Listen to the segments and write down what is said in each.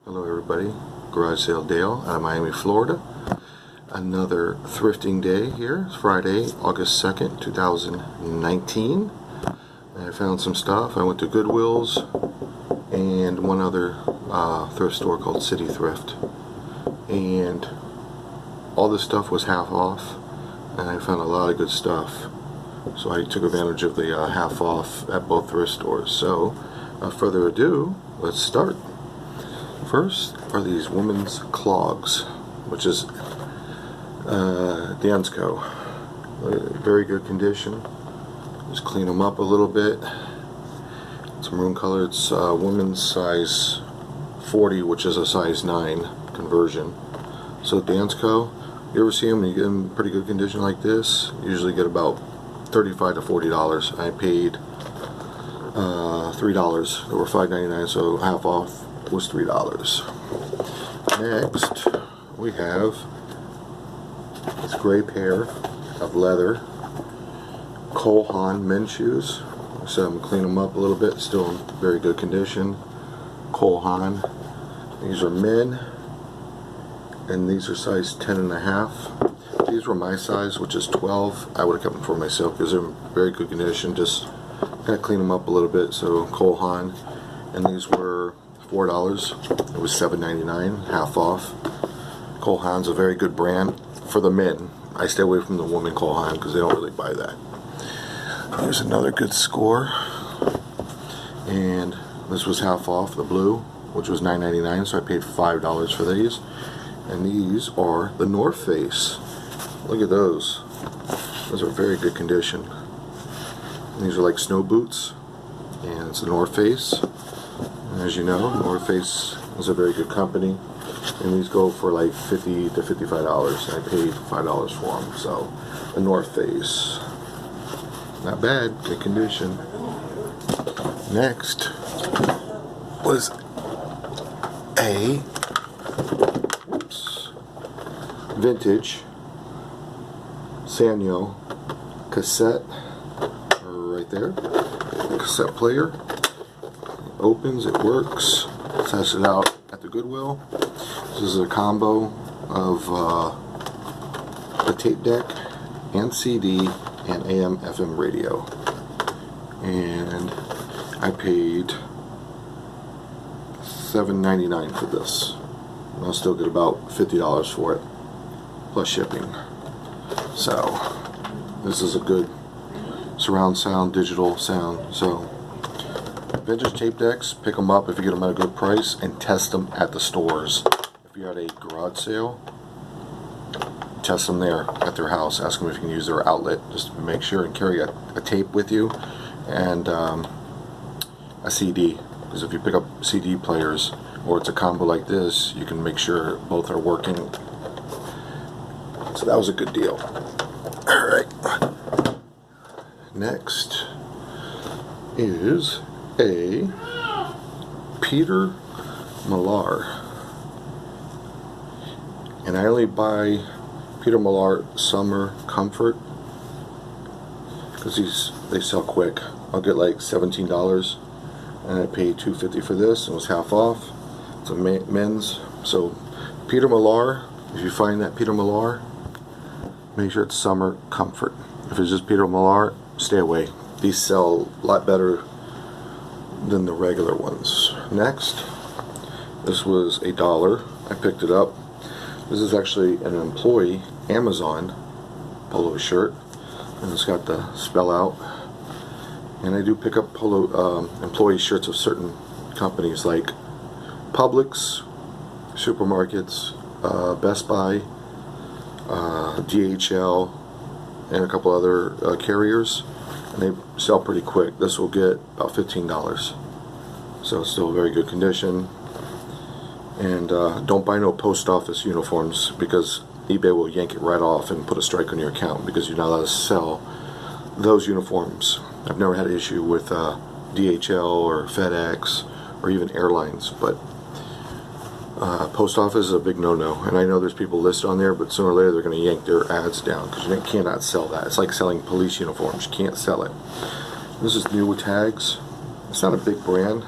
Hello everybody, Garage Sale Dale out of Miami, Florida. Another thrifting day here. It's Friday, August 2nd, 2019. I found some stuff. I went to Goodwill's and one other thrift store called City Thrift. And all this stuff was half off and I found a lot of good stuff. So I took advantage of the half off at both thrift stores. So without further ado, let's start. First are these women's clogs, which is Dansko. Very good condition. Just clean them up a little bit. It's maroon color. It's women's size 40, which is a size 9 conversion. So Dansko, you ever see them and you get them in pretty good condition like this, you usually get about $35 to $40. I paid $3. They were $5.99, so half off was $3. Next, we have this gray pair of leather Cole Haan men's shoes. So I'm going to clean them up a little bit, still in very good condition. Cole Haan. These are men, and these are size 10.5. These were my size, which is 12. I would have kept them for myself because they're in very good condition. Just kind of clean them up a little bit. So Cole Haan, and these were $4. It was $7.99, half off. Cole Haan's a very good brand for the men. I stay away from the women Cole Haan because they don't really buy that. Here's another good score, and this was half off, the blue, which was $9.99, so I paid $5 for these. And these are the North Face. Look at those. Those are very good condition. And these are like snow boots, and it's the North Face. And as you know, North Face is a very good company, and these go for like $50 to $55. I paid $5 for them. So the North Face, not bad, good condition. Next was a vintage Sanyo cassette, right there, cassette player. Opens, it works. Test it out at the Goodwill. This is a combo of a tape deck and CD and AM FM radio, and I paid $7.99 for this. And I'll still get about $50 for it plus shipping. So this is a good surround sound, digital sound. So vintage tape decks, pick them up if you get them at a good price, and test them at the stores. If you're at a garage sale, test them there at their house. Ask them if you can use their outlet. Just make sure and carry a tape with you and a CD. Because if you pick up CD players or it's a combo like this, you can make sure both are working. So that was a good deal. Alright. Next is a Peter Millar, and I only buy Peter Millar Summer Comfort because they sell quick. I'll get like $17, and I paid $2.50 for this, and it was half off. It's a men's. So Peter Millar, if you find that Peter Millar, make sure it's Summer Comfort. If it's just Peter Millar, stay away. These sell a lot better than the regular ones. Next, this was $1. I picked it up. This is actually an employee Amazon polo shirt, and it's got the spell out. And I do pick up polo employee shirts of certain companies like Publix, supermarkets, Best Buy, DHL, and a couple other carriers. And they sell pretty quick. This will get about $15. So it's still very good condition. And don't buy no post office uniforms because eBay will yank it right off and put a strike on your account because you're not allowed to sell those uniforms. I've never had an issue with DHL or FedEx or even airlines, but post office is a big no-no. And I know there's people listed on there, but sooner or later they're going to yank their ads down because you cannot sell that. It's like selling police uniforms. You can't sell it. This is new with tags. It's not a big brand.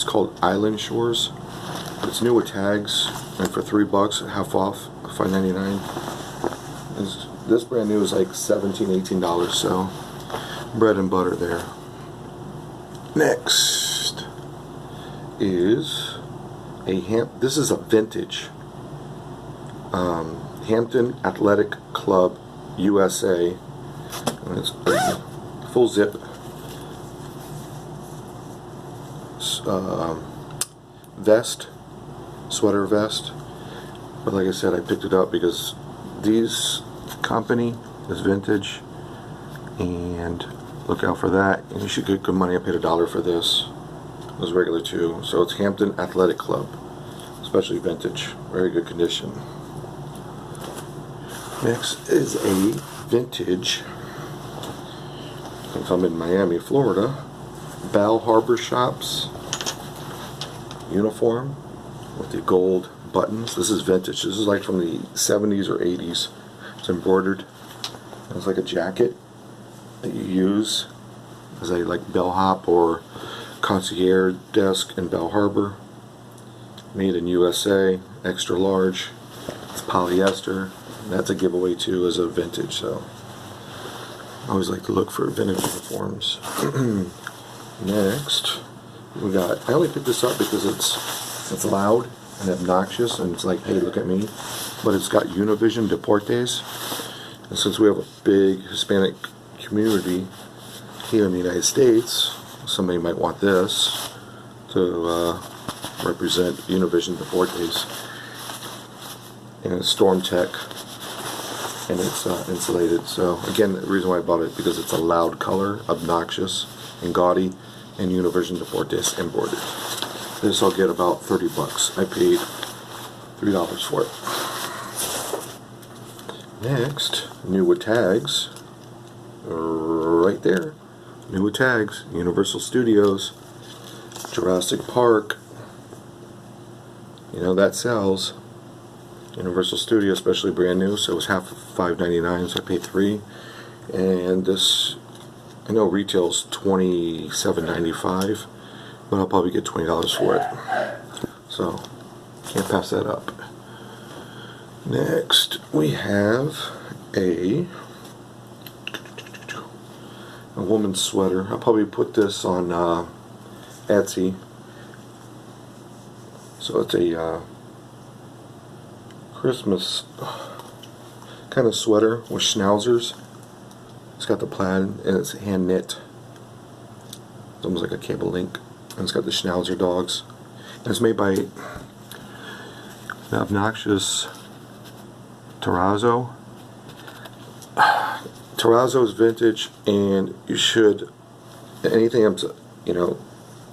It's called Island Shores. It's new with tags, and for $3, half off, $5.99. This brand new is like $17, $18, so bread and butter there. Next is this is a vintage Hampton Athletic Club USA. And it's full zip vest, sweater vest. But like I said, I picked it up because these company is vintage, and look out for that. And you should get good money. I paid $1 for this. It was regular too. So it's Hampton Athletic Club, especially vintage, very good condition. Next is a vintage, since I'm in Miami, Florida, Bal Harbor Shops uniform with the gold buttons. This is vintage. This is like from the 70s or 80s. It's embroidered. It's like a jacket that you use as a bellhop or concierge desk in Bal Harbor. Made in USA, extra large. It's polyester. That's a giveaway too as a vintage. So I always like to look for vintage uniforms. Next, we got. I only picked this up because it's loud and obnoxious, and it's like, hey, look at me. But it's got Univision Deportes, and since we have a big Hispanic community here in the United States, somebody might want this to represent Univision Deportes. And it's Storm Tech, and it's insulated. So again, the reason why I bought it because it's a loud color, obnoxious and gaudy, and Univision Deportes embroidered. This I'll get about $30. I paid $3 for it. Next, new with tags, right there. New with tags, Universal Studios, Jurassic Park. You know that sells. Universal Studios, especially brand new, so it was half of $5.99, so I paid $3. And this, I know retails $27.95, but I'll probably get $20 for it. So can't pass that up. Next, we have a woman's sweater. I'll probably put this on Etsy. So it's a Christmas kind of sweater with schnauzers. It's got the plaid and it's hand knit. It's almost like a cable link. And it's got the schnauzer dogs. And it's made by the obnoxious Terrazzo. Terrazzo is vintage, and you should, anything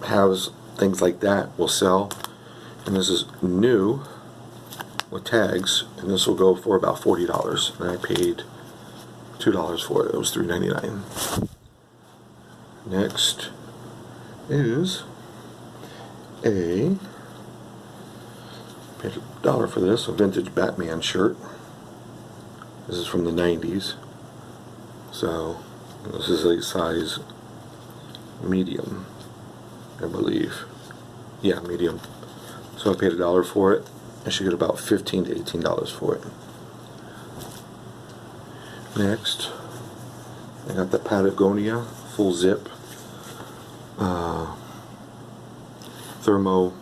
has things like that will sell. And this is new with tags, and this will go for about $40, and I paid $2 for it. It was $3.99. Next is paid $1 for this, a vintage Batman shirt. This is from the 90s, so this is a size medium, I believe. Yeah, medium. So I paid $1 for it. I should get about $15 to $18 for it. Next, I got the Patagonia full zip thermo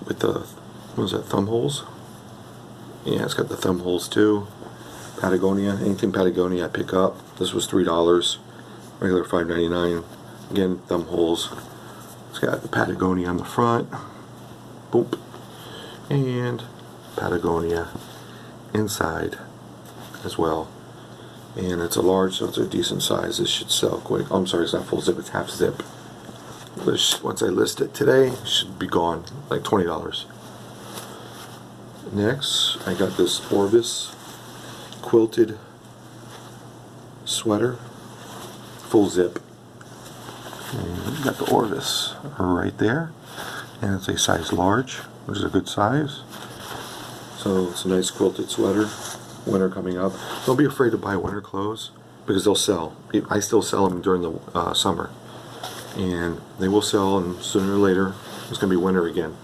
with the, what is that, thumb holes? Yeah, it's got the thumb holes too. Patagonia, anything Patagonia I pick up. This was $3, regular $5.99. Again, thumb holes. It's got the Patagonia on the front. Boop. And Patagonia inside as well. And it's a large, so it's a decent size. This should sell quick. Oh, I'm sorry, it's not full zip, it's half zip. Which, once I list it today, should be gone, like $20. Next, I got this Orvis quilted sweater, full zip. And you got the Orvis right there, and it's a size large, which is a good size. So it's a nice quilted sweater. Winter coming up. Don't be afraid to buy winter clothes because they'll sell. I still sell them during the summer. and they will sell, and sooner or later it's going to be winter again.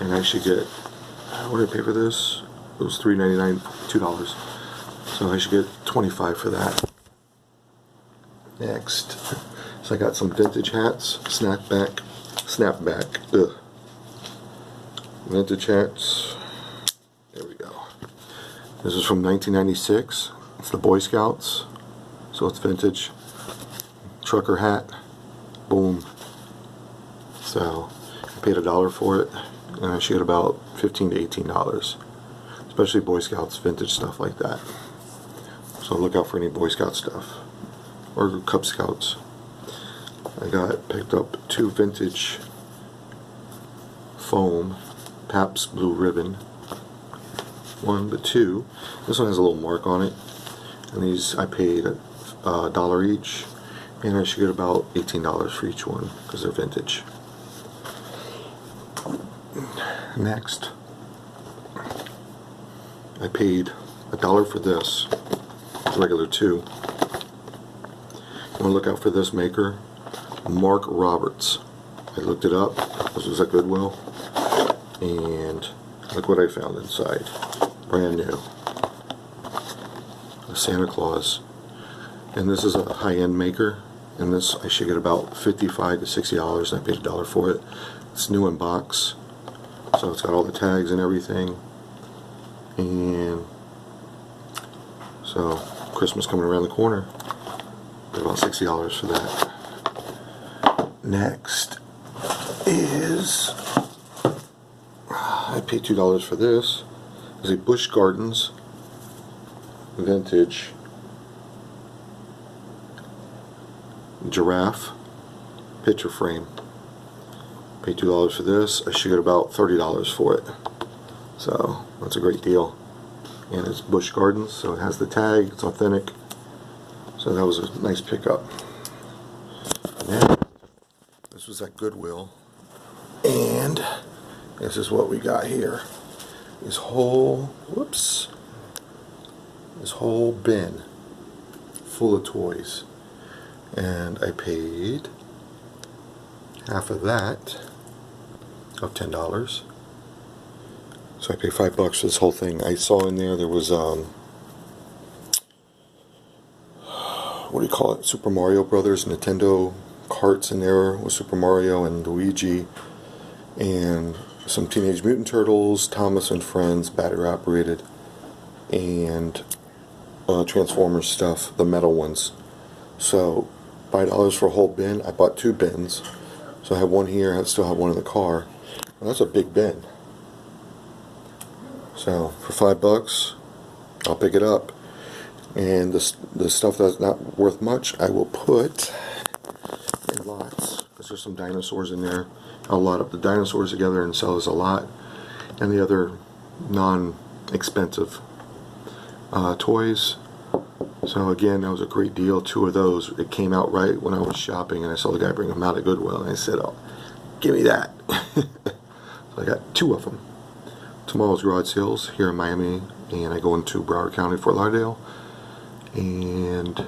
And I should get, what did I pay for this? It was $3.99, $2. So I should get $25 for that. Next, so I got some vintage hats, snapback, vintage hats. There we go. This is from 1996. It's the Boy Scouts, so it's vintage. Trucker hat, boom. So I paid $1 for it, and I should get about $15 to $18, especially Boy Scouts vintage stuff like that. So look out for any Boy Scout stuff or Cub Scouts. I picked up 2 vintage foam Pabst Blue Ribbon. 1 but 2. This one has a little mark on it, and these I paid $1 each, and I should get about $18 for each one because they're vintage. Next, I paid $1 for this, regular 2. I'm gonna look out for this maker, Mark Roberts. I looked it up. This was at Goodwill, and look what I found inside. Brand new. A Santa Claus. And this is a high-end maker, and this I should get about $55 to $60, and I paid $1 for it. It's new in box, so it's got all the tags and everything. And so Christmas coming around the corner, paid about $60 for that. Next is, I paid $2 for this. It's a Busch Gardens vintage giraffe picture frame. Paid $2 for this. I should get about $30 for it. So that's a great deal. And it's Busch Gardens, so it has the tag. It's authentic. So that was a nice pickup. Now, this was at Goodwill, and this is what we got here. This whole bin full of toys, and I paid half of that of $10. So I paid $5 for this whole thing. I saw in there was what do you call it? Super Mario Brothers Nintendo carts in there with Super Mario and Luigi, and some Teenage Mutant Turtles, Thomas and Friends, battery operated, and Transformers stuff, the metal ones. So $5 for a whole bin. I bought 2 bins, so I have one here. I still have one in the car. And that's a big bin. So for $5, I'll pick it up. And the stuff that's not worth much, I will put in lots, because there's some dinosaurs in there. I'll lot up the dinosaurs together and sell as a lot, and the other non-expensive toys. So again, that was a great deal. 2 of those, it came out right when I was shopping, and I saw the guy bring them out at Goodwill, and I said, "Oh, give me that." So I got 2 of them. Tomorrow's garage sales here in Miami, and I go into Broward County, Fort Lauderdale, and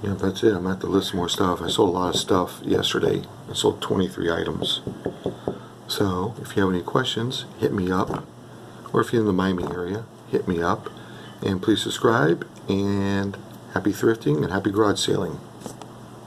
yeah, that's it. I'm at the list more stuff. I sold a lot of stuff yesterday. I sold 23 items. So if you have any questions, hit me up, or if you're in the Miami area, hit me up, and please subscribe, and happy thrifting and happy garage sailing.